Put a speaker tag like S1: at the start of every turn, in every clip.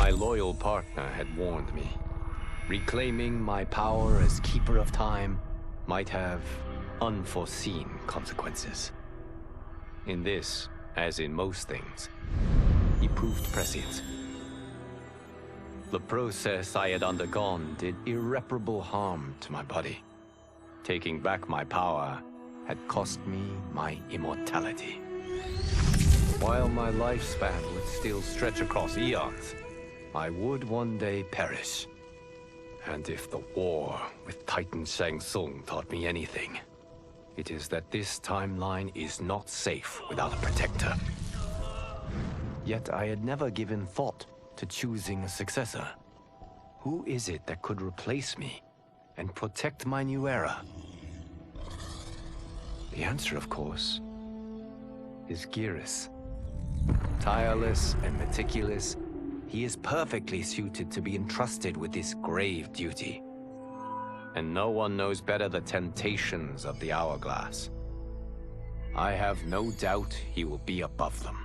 S1: My loyal partner had warned me. Reclaiming my power as Keeper of Time might have unforeseen consequences. In this, as in most things, he proved prescient. The process I had undergone did irreparable harm to my body. Taking back my power had cost me my immortality. While my lifespan would still stretch across eons, I would one day perish. And if the war with Titan Shang Tsung taught me anything, it is that this timeline is not safe without a protector. Yet I had never given thought to choosing a successor. Who is it that could replace me and protect my new era? The answer, of course, is Geras. Tireless and meticulous, he is perfectly suited to be entrusted with this grave duty. And no one knows better the temptations of the hourglass. I have no doubt he will be above them.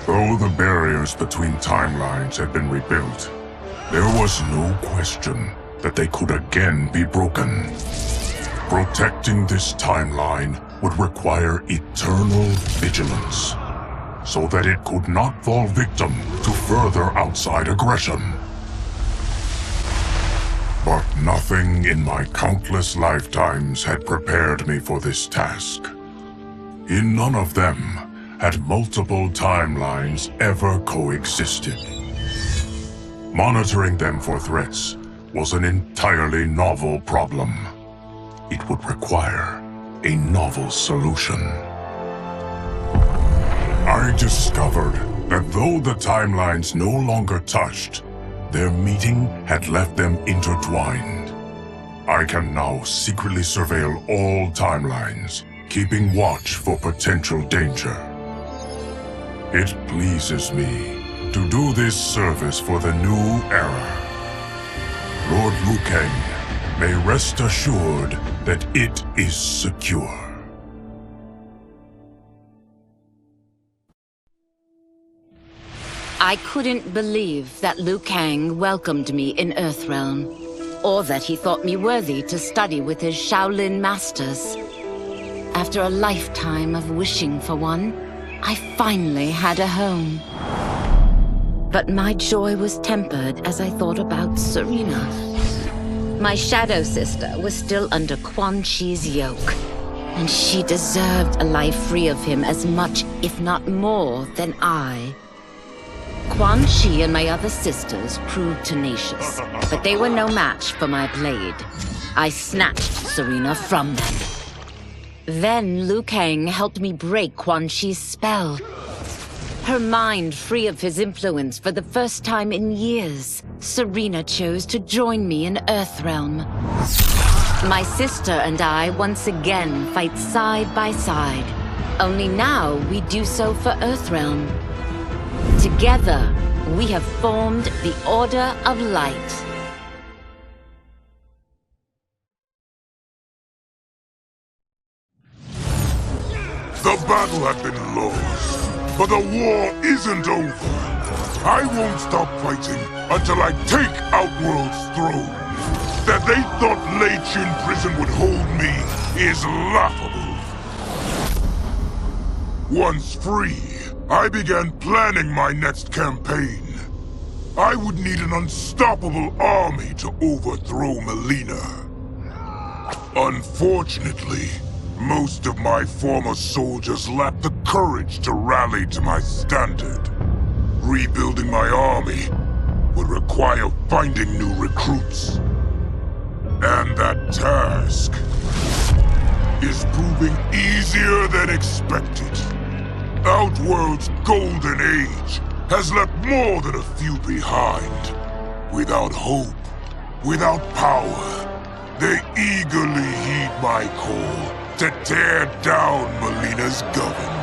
S2: Though the barriers between timelines had been rebuilt, there was no question that they could again be broken. Protecting this timeline would require eternal vigilance, so that it could not fall victim to further outside aggression. But nothing in my countless lifetimes had prepared me for this task. In none of them had multiple timelines ever coexisted. Monitoring them for threats was an entirely novel problem. It would require a novel solution. I discovered that though the timelines no longer touched, their meeting had left them intertwined. I can now secretly surveil all timelines, keeping watch for potential danger. It pleases me to do this service for the new era. Lord Liu Kang may rest assured that it is secure.
S3: I couldn't believe that Liu Kang welcomed me in Earthrealm, or that he thought me worthy to study with his Shaolin masters. After a lifetime of wishing for one, I finally had a home. But my joy was tempered as I thought about Serena. My shadow sister was still under Quan Chi's yoke, and she deserved a life free of him as much, if not more, than I. Quan Chi and my other sisters proved tenacious, but they were no match for my blade. I snatched Serena from them. Then Liu Kang helped me break Quan Chi's spell. Her mind free of his influence for the first time in years, Serena chose to join me in Earthrealm. My sister and I once again fight side by side. Only now we do so for Earthrealm. Together, we have formed the Order of Light.
S2: The battle had been lost, but the war isn't over. I won't stop fighting until I take Outworld's throne. That they thought Leichin Prison would hold me is laughable. Once free, I began planning my next campaign. I would need an unstoppable army to overthrow Mileena. Unfortunately, most of my former soldiers lacked the courage to rally to my standard. Rebuilding my army would require finding new recruits. And that task is proving easier than expected. Outworld's golden age has left more than a few behind. Without hope, without power, they eagerly heed my call to tear down Mileena's government.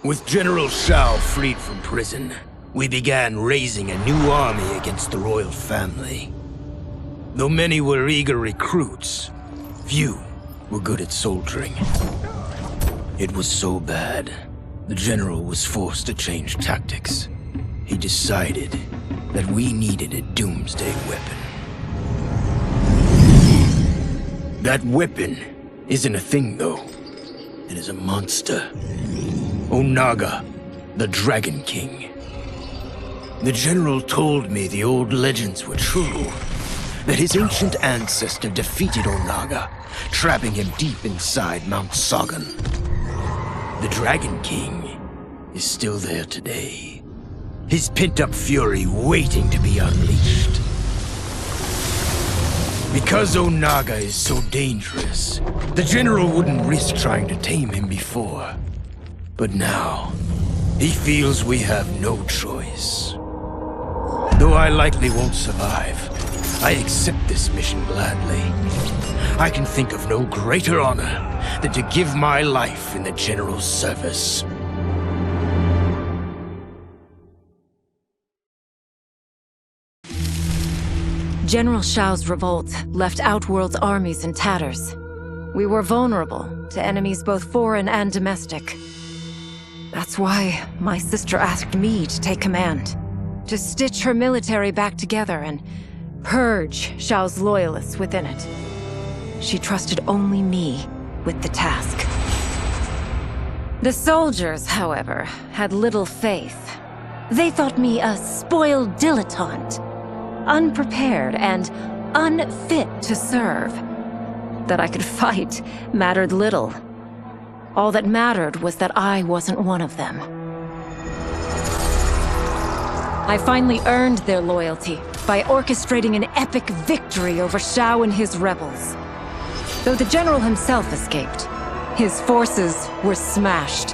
S4: With General Shao freed from prison, we began raising a new army against the royal family. Though many were eager recruits, few were good at soldiering. It was so bad, the general was forced to change tactics. He decided that we needed a doomsday weapon. That weapon isn't a thing, though. It is a monster. Onaga, the Dragon King. The general told me the old legends were true, that his ancient ancestor defeated Onaga, trapping him deep inside Mount Sagan. The Dragon King is still there today, his pent-up fury waiting to be unleashed. Because Onaga is so dangerous, the general wouldn't risk trying to tame him before. But now, he feels we have no choice. Though I likely won't survive, I accept this mission gladly. I can think of no greater honor than to give my life in the general's service.
S5: General Shao's revolt left Outworld's armies in tatters. We were vulnerable to enemies both foreign and domestic. That's why my sister asked me to take command, to stitch her military back together and purge Shao's loyalists within it. She trusted only me with the task. The soldiers, however, had little faith. They thought me a spoiled dilettante, unprepared and unfit to serve. That I could fight mattered little. All that mattered was that I wasn't one of them. I finally earned their loyalty by orchestrating an epic victory over Shao and his rebels. Though the general himself escaped, his forces were smashed.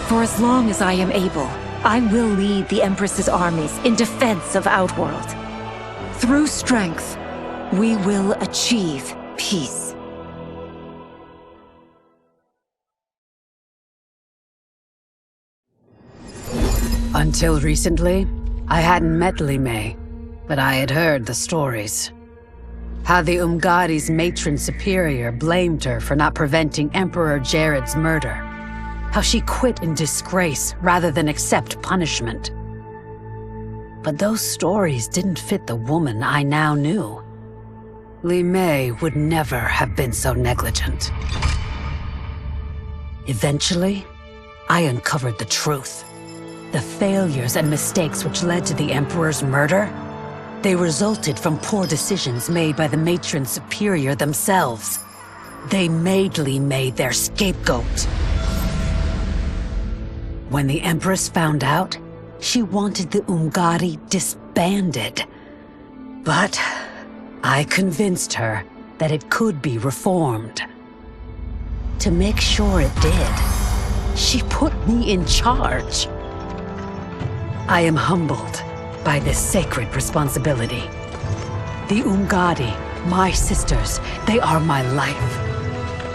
S5: For as long as I am able, I will lead the Empress's armies in defense of Outworld. Through strength, we will achieve peace.
S6: Until recently, I hadn't met Li Mei, but I had heard the stories. How the Umgadi's matron superior blamed her for not preventing Emperor Jared's murder. How she quit in disgrace rather than accept punishment. But those stories didn't fit the woman I now knew. Li Mei would never have been so negligent. Eventually, I uncovered the truth. The failures and mistakes which led to the Emperor's murder, they resulted from poor decisions made by the matron superior themselves. They made Li Mei their scapegoat. When the Empress found out, she wanted the Umgadi disbanded. But I convinced her that it could be reformed. To make sure it did, she put me in charge. I am humbled by this sacred responsibility. The Umgadi, my sisters, they are my life.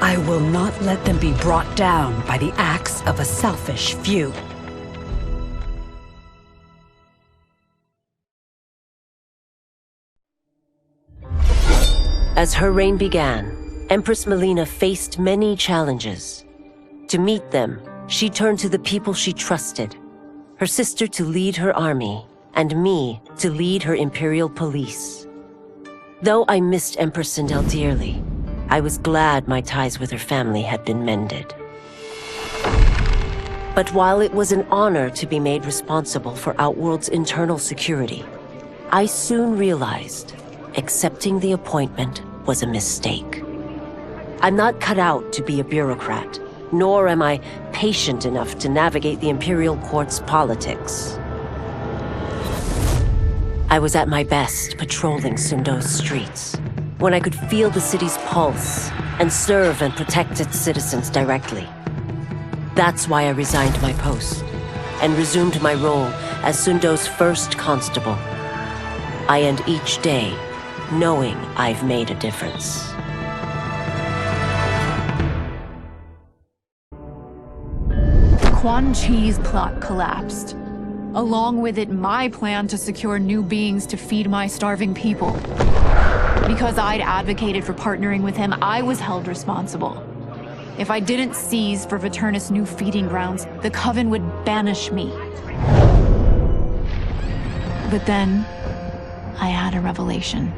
S6: I will not let them be brought down by the acts of a selfish few.
S7: As her reign began, Empress Mileena faced many challenges. To meet them, she turned to the people she trusted. Her sister to lead her army, and me to lead her Imperial police. Though I missed Empress Sindel dearly, I was glad my ties with her family had been mended. But while it was an honor to be made responsible for Outworld's internal security, I soon realized accepting the appointment was a mistake. I'm not cut out to be a bureaucrat, nor am I patient enough to navigate the Imperial Court's politics. I was at my best patrolling Sundo's streets, when I could feel the city's pulse and serve and protect its citizens directly. That's why I resigned my post and resumed my role as Sundo's first constable. I end each day knowing I've made a difference.
S8: Quan Chi's plot collapsed. along with it my plan to secure new beings to feed my starving people. Because I'd advocated for partnering with him, I was held responsible. If I didn't seize for Vternus' new feeding grounds, the Coven would banish me. But then, I had a revelation.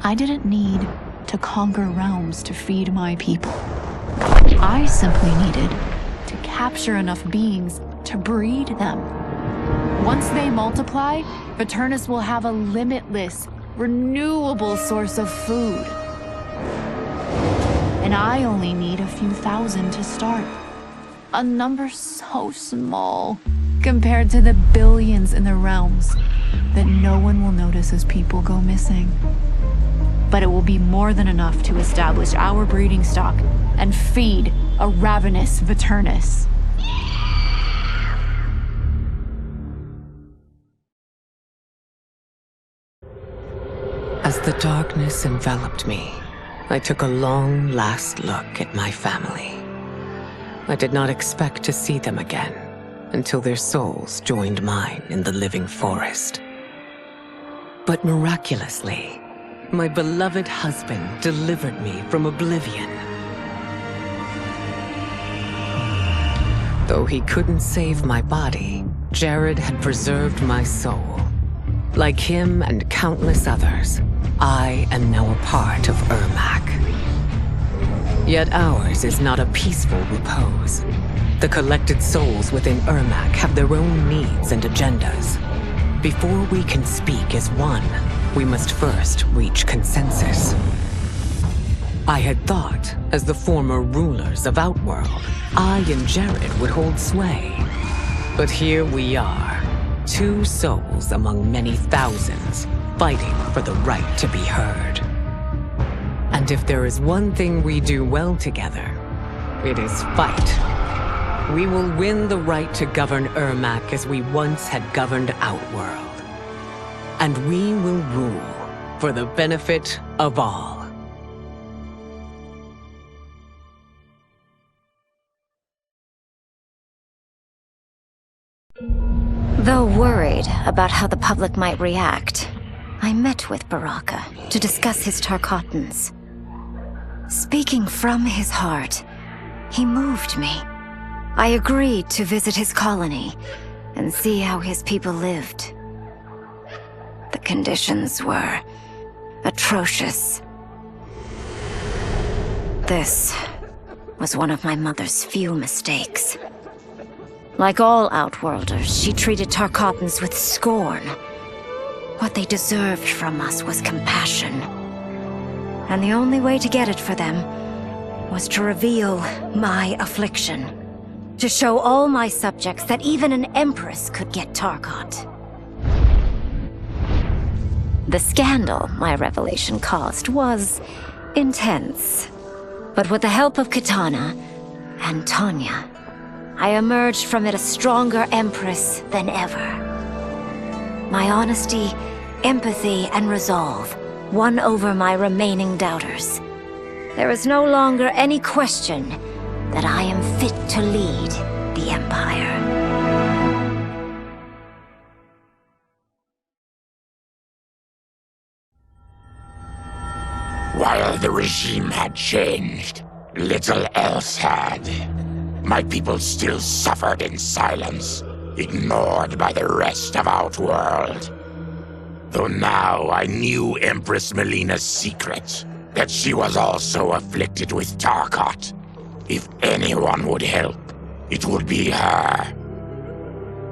S8: I didn't need to conquer realms to feed my people. I simply needed to capture enough beings to breed them. Once they multiply, Vternus will have a limitless, renewable source of food. And I only need a few thousand to start. A number so small compared to the billions in the realms that no one will notice as people go missing. But it will be more than enough to establish our breeding stock and feed a ravenous Vternus.
S9: As the darkness enveloped me, I took a long last look at my family. I did not expect to see them again until their souls joined mine in the living forest. But miraculously, my beloved husband delivered me from oblivion. Though he couldn't save my body, Jared had preserved my soul. Like him and countless others, I am now a part of Ermac. Yet ours is not a peaceful repose. The collected souls within Ermac have their own needs and agendas. Before we can speak as one, we must first reach consensus. I had thought, as the former rulers of Outworld, I and Jared would hold sway. But here we are, two souls among many thousands, fighting for the right to be heard. And if there is one thing we do well together, it is fight. We will win the right to govern Ermac as we once had governed Outworld. And we will rule for the benefit of all.
S10: Though worried about how the public might react, I met with Baraka to discuss his Tarkatans. Speaking from his heart, he moved me. I agreed to visit his colony and see how his people lived. The conditions were atrocious. This was one of my mother's few mistakes. Like all Outworlders, she treated Tarkatans with scorn. What they deserved from us was compassion. And the only way to get it for them was to reveal my affliction. To show all my subjects that even an empress could get Tarkat. The scandal my revelation caused was intense. But with the help of Kitana and Tanya, I emerged from it a stronger empress than ever. My honesty, empathy, and resolve won over my remaining doubters. There is no longer any question that I am fit to lead the Empire.
S11: While the regime had changed, little else had. My people still suffered in silence, ignored by the rest of Outworld. Though now I knew Empress Mileena's secret, that she was also afflicted with Tarkat. If anyone would help, it would be her.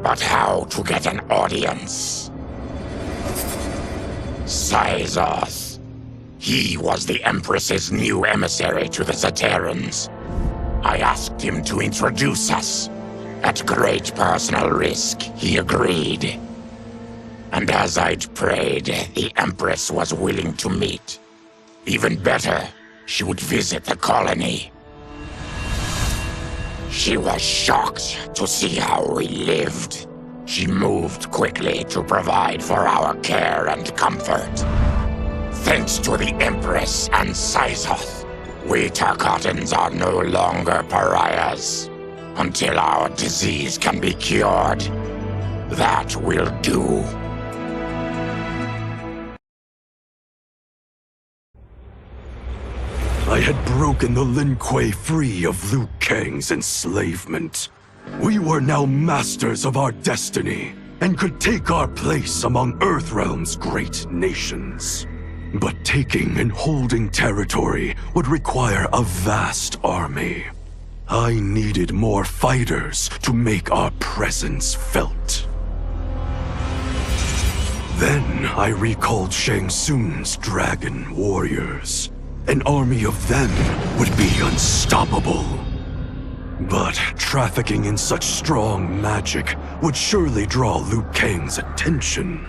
S11: But how to get an audience? Syzoth. He was the Empress's new emissary to the Zaterrans. I asked him to introduce us. At great personal risk, he agreed. And as I'd prayed, the Empress was willing to meet. Even better, she would visit the colony. She was shocked to see how we lived. She moved quickly to provide for our care and comfort. Thanks to the Empress and Syzoth, we Tarkatans are no longer pariahs. Until our disease can be cured, That will do.
S4: I had broken the Lin Kuei free of Liu Kang's enslavement. We were now masters of our destiny, and could take our place among Earthrealm's great nations. But taking and holding territory would require a vast army. I needed more fighters to make our presence felt. Then I recalled Shang Tsung's dragon warriors. An army of them would be unstoppable. But trafficking in such strong magic would surely draw Liu Kang's attention.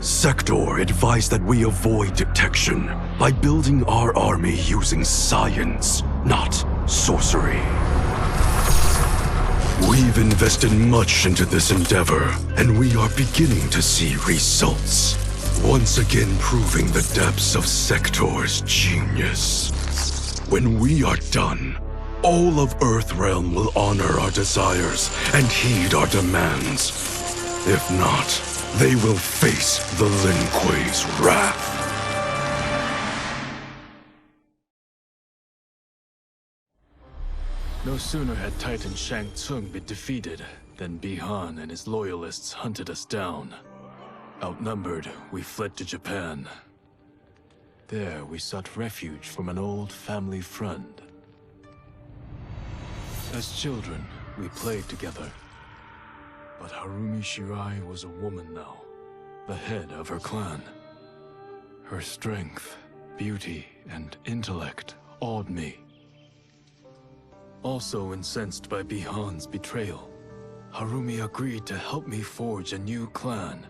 S4: Sector advised that we avoid detection by building our army using science, not sorcery. We've invested much into this endeavor, and we are beginning to see results. Once again proving the depths of Sector's genius. When we are done, all of Earthrealm will honor our desires and heed our demands. If not, they will face the Lin Kuei's wrath.
S12: No sooner had Titan Shang Tsung been defeated than Bihan and his loyalists hunted us down. Outnumbered, we fled to Japan. There, we sought refuge from an old family friend. As children, we played together. But Harumi Shirai was a woman now, the head of her clan. Her strength, beauty, and intellect awed me. Also incensed by Bihan's betrayal, Harumi agreed to help me forge a new clan.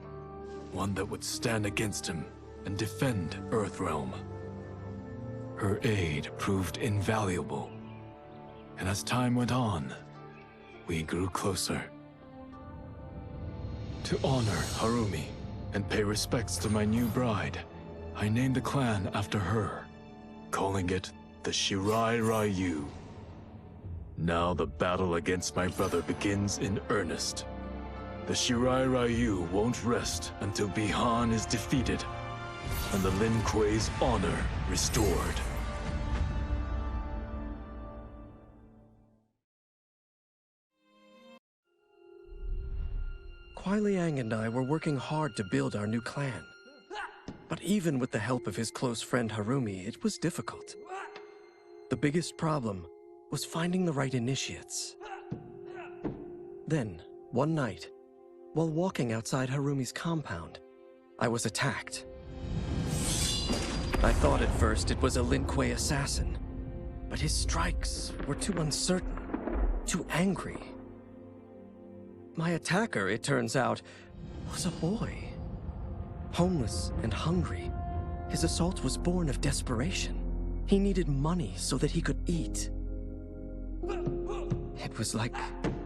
S12: One that would stand against him and defend Earthrealm. Her aid proved invaluable, and as time went on, we grew closer. To honor Harumi and pay respects to my new bride, I named the clan after her, calling it the Shirai Ryu. Now the battle against my brother begins in earnest. The Shirai Ryu won't rest until Bihan is defeated, and the Lin Kuei's honor restored.
S13: Kuai Liang and I were working hard to build our new clan. But even with the help of his close friend Harumi, it was difficult. The biggest problem was finding the right initiates. Then, one night, while walking outside Harumi's compound, I was attacked. I thought at first it was a Lin Kuei assassin, but his strikes were too uncertain, too angry. My attacker, it turns out, was a boy. Homeless and hungry, his assault was born of desperation. He needed money so that he could eat. It was like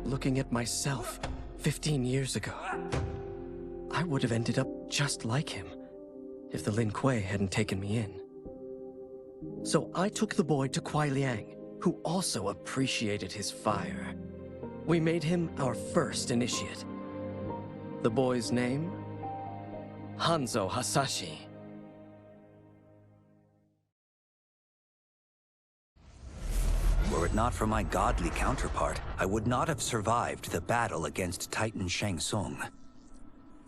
S13: looking at myself 15 years ago. I would have ended up just like him if the Lin Kuei hadn't taken me in. So I took the boy to Kuai Liang, who also appreciated his fire. We made him our first initiate. The boy's name? Hanzo Hasashi.
S14: Were it not for my godly counterpart, I would not have survived the battle against Titan Shang Tsung.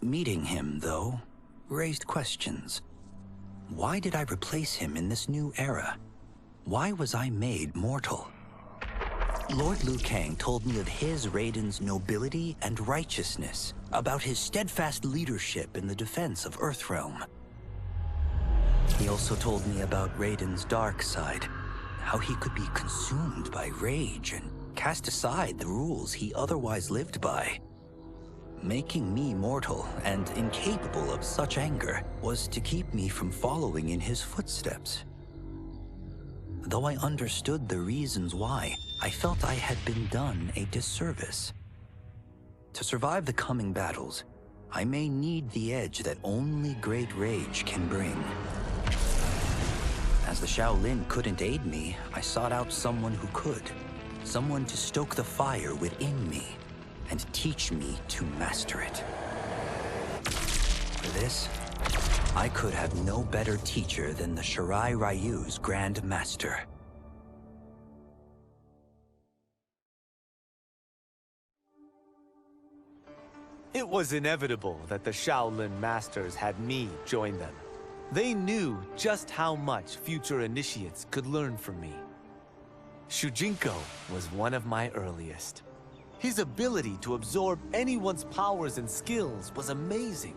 S14: Meeting him, though, raised questions. Why did I replace him in this new era? Why was I made mortal? Lord Liu Kang told me of his Raiden's nobility and righteousness, about his steadfast leadership in the defense of Earthrealm. He also told me about Raiden's dark side, how he could be consumed by rage and cast aside the rules he otherwise lived by. Making me mortal and incapable of such anger was to keep me from following in his footsteps. Though I understood the reasons why, I felt I had been done a disservice. To survive the coming battles, I may need the edge that only great rage can bring. As the Shaolin couldn't aid me, I sought out someone who could. Someone to stoke the fire within me and teach me to master it. after this, I could have no better teacher than the Shirai Ryu's Grand Master.
S15: It was inevitable that the Shaolin Masters had me join them. They knew just how much future initiates could learn from me. Shujinko was one of my earliest. His ability to absorb anyone's powers and skills was amazing.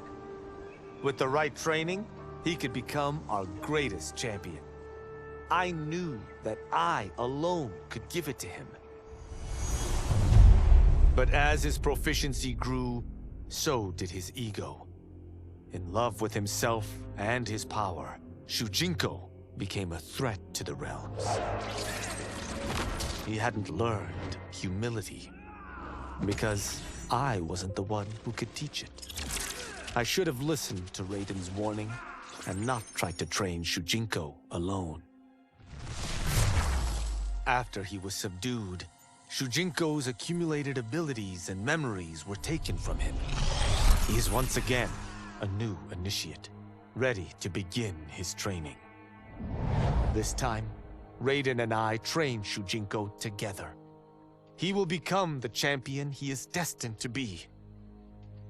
S15: With the right training, he could become our greatest champion. I knew that I alone could give it to him. But as his proficiency grew, so did his ego. In love with himself and his power, Shujinko became a threat to the realms. He hadn't learned humility, because I wasn't the one who could teach it. I should have listened to Raiden's warning and not tried to train Shujinko alone. After he was subdued, Shujinko's accumulated abilities and memories were taken from him. He is once again a new initiate, ready to begin his training. This time, Raiden and I train Shujinko together. He will become the champion he is destined to be.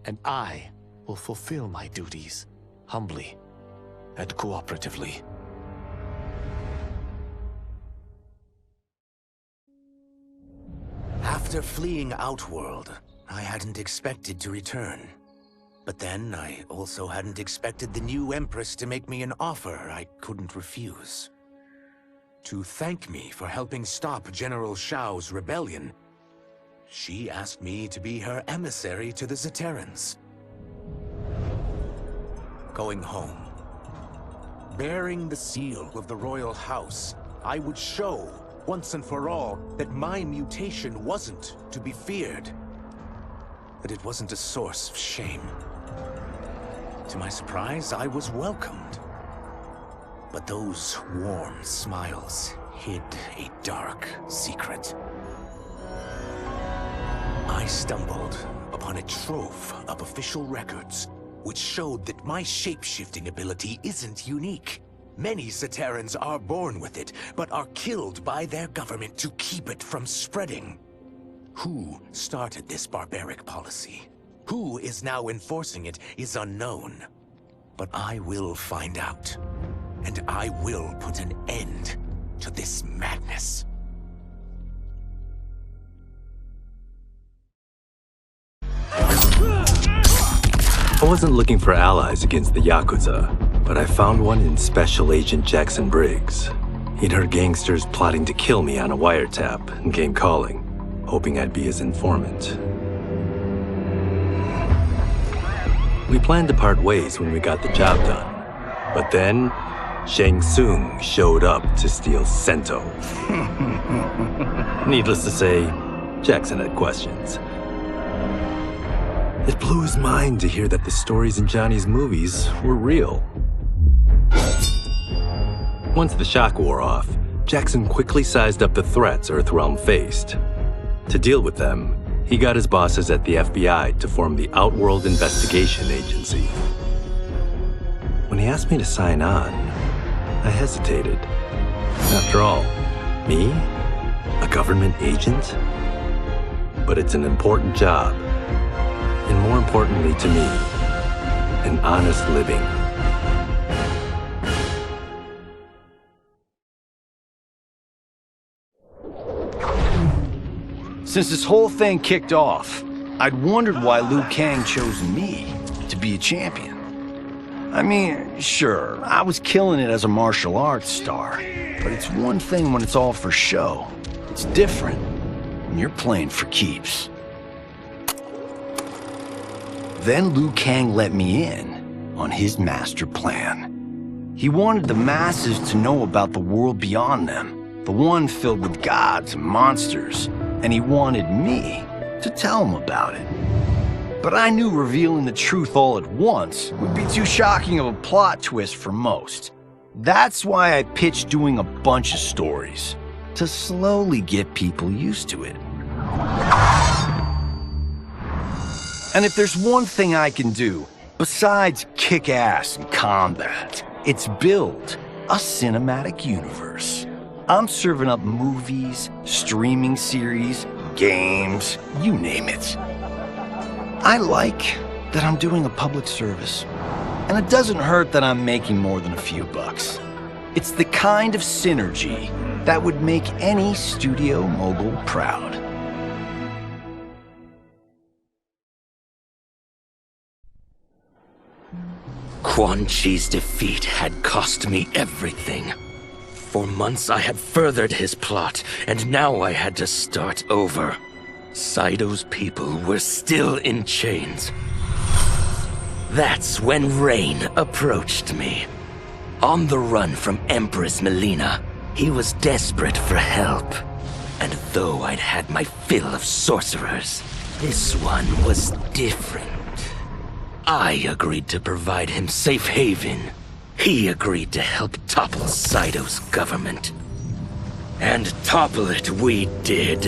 S15: And I will fulfill my duties, humbly and cooperatively.
S4: After fleeing Outworld, I hadn't expected to return. But then, I also hadn't expected the new Empress to make me an offer I couldn't refuse. To thank me for helping stop General Shao's rebellion, she asked me to be her emissary to the Zaterrans. Going home, bearing the seal of the royal house, I would show, once and for all, that my mutation wasn't to be feared. That it wasn't a source of shame. To my surprise, I was welcomed. But those warm smiles hid a dark secret. I stumbled upon a trove of official records, which showed that my shape-shifting ability isn't unique. Many Zaterrans are born with it, but are killed by their government to keep it from spreading. Who started this barbaric policy? Who is now enforcing it is unknown. But I will find out. And I will put an end to this madness.
S16: I wasn't looking for allies against the Yakuza, but I found one in Special Agent Jackson Briggs. He'd heard gangsters plotting to kill me on a wiretap and came calling, hoping I'd be his informant. We planned to part ways when we got the job done, but then Shang Tsung showed up to steal Sento. Needless to say, Jackson had questions. It blew his mind to hear that the stories in Johnny's movies were real. Once the shock wore off, Jackson quickly sized up the threats Earthrealm faced. To deal with them, he got his bosses at the FBI to form the Outworld Investigation Agency. When he asked me to sign on, I hesitated. After all, me? A government agent? But it's an important job. And more importantly to me, an honest living.
S17: Since this whole thing kicked off, I'd wondered why Liu Kang chose me to be a champion. I mean, sure, I was killing it as a martial arts star, but it's one thing when it's all for show. It's different when you're playing for keeps. Then Liu Kang let me in on his master plan. He wanted the masses to know about the world beyond them, the one filled with gods and monsters, and he wanted me to tell them about it. But I knew revealing the truth all at once would be too shocking of a plot twist for most. That's why I pitched doing a bunch of stories, to slowly get people used to it. And if there's one thing I can do, Besides kick-ass in combat, it's built a cinematic universe. I'm serving up movies, streaming series, games, you name it. I like that I'm doing a public service. And it doesn't hurt that I'm making more than a few bucks. It's the kind of synergy that would make any studio mogul proud.
S4: Quan Chi's defeat had cost me everything. For months I had furthered his plot, and now I had to start over. Syzoth's people were still in chains. That's when Rain approached me. On the run from Empress Mileena, he was desperate for help. And though I'd had my fill of sorcerers, this one was different. I agreed to provide him safe haven. He agreed to help topple Syzoth's government. And topple it we did.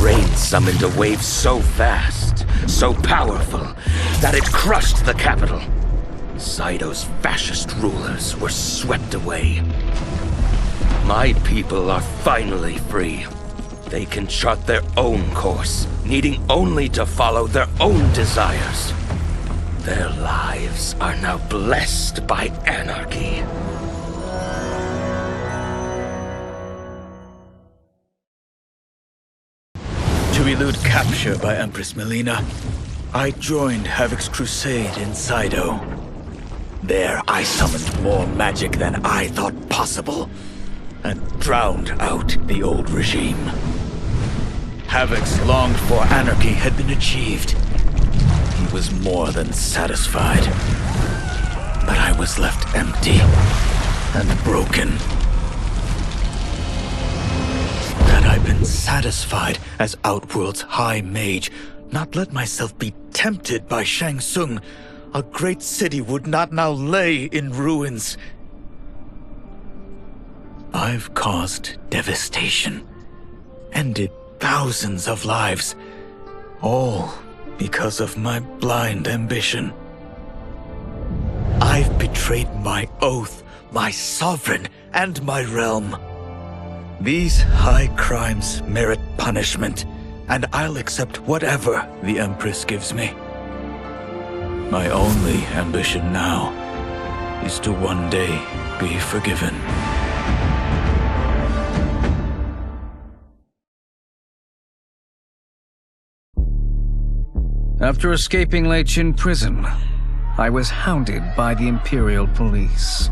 S4: Rain summoned a wave so fast, so powerful, that it crushed the capital. Syzoth's fascist rulers were swept away. My people are finally free. They can chart their own course, needing only to follow their own desires. Their lives are now blessed by anarchy. To elude capture by Empress Mileena, I joined Ravik's crusade in Syzoth. There I summoned more magic than I thought possible, and drowned out the old regime. Ravik's longed-for anarchy had been achieved. He was more than satisfied. But I was left empty and broken. Had I been satisfied as Outworld's High Mage, not let myself be tempted by Shang Tsung, a great city would not now lay in ruins. I've caused devastation, ended thousands of lives, all because of my blind ambition. I've betrayed my oath, my sovereign, and my realm. These high crimes merit punishment, and I'll accept whatever the Empress gives me. My only ambition now is to one day be forgiven.
S18: After escaping Lei Chin prison, I was hounded by the Imperial Police.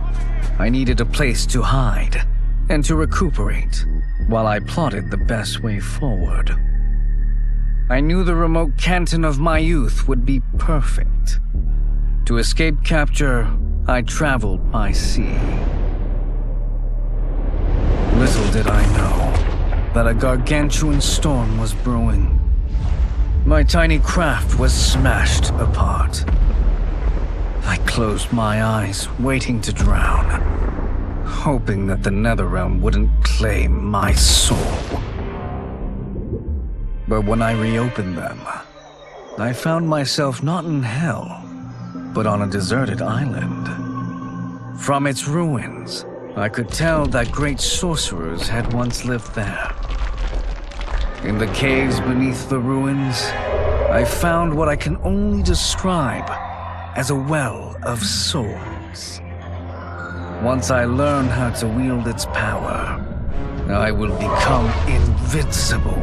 S18: I needed a place to hide and to recuperate while I plotted the best way forward. I knew the remote canton of my youth would be perfect. To escape capture, I traveled by sea. Little did I know that a gargantuan storm was brewing. My tiny craft was smashed apart. I closed my eyes, waiting to drown, hoping that the Netherrealm wouldn't claim my soul. But when I reopened them, I found myself not in hell, but on a deserted island. From its ruins, I could tell that great sorcerers had once lived there. In the caves beneath the ruins, I found what I can only describe as a well of souls. Once I learn how to wield its power, I will become invincible.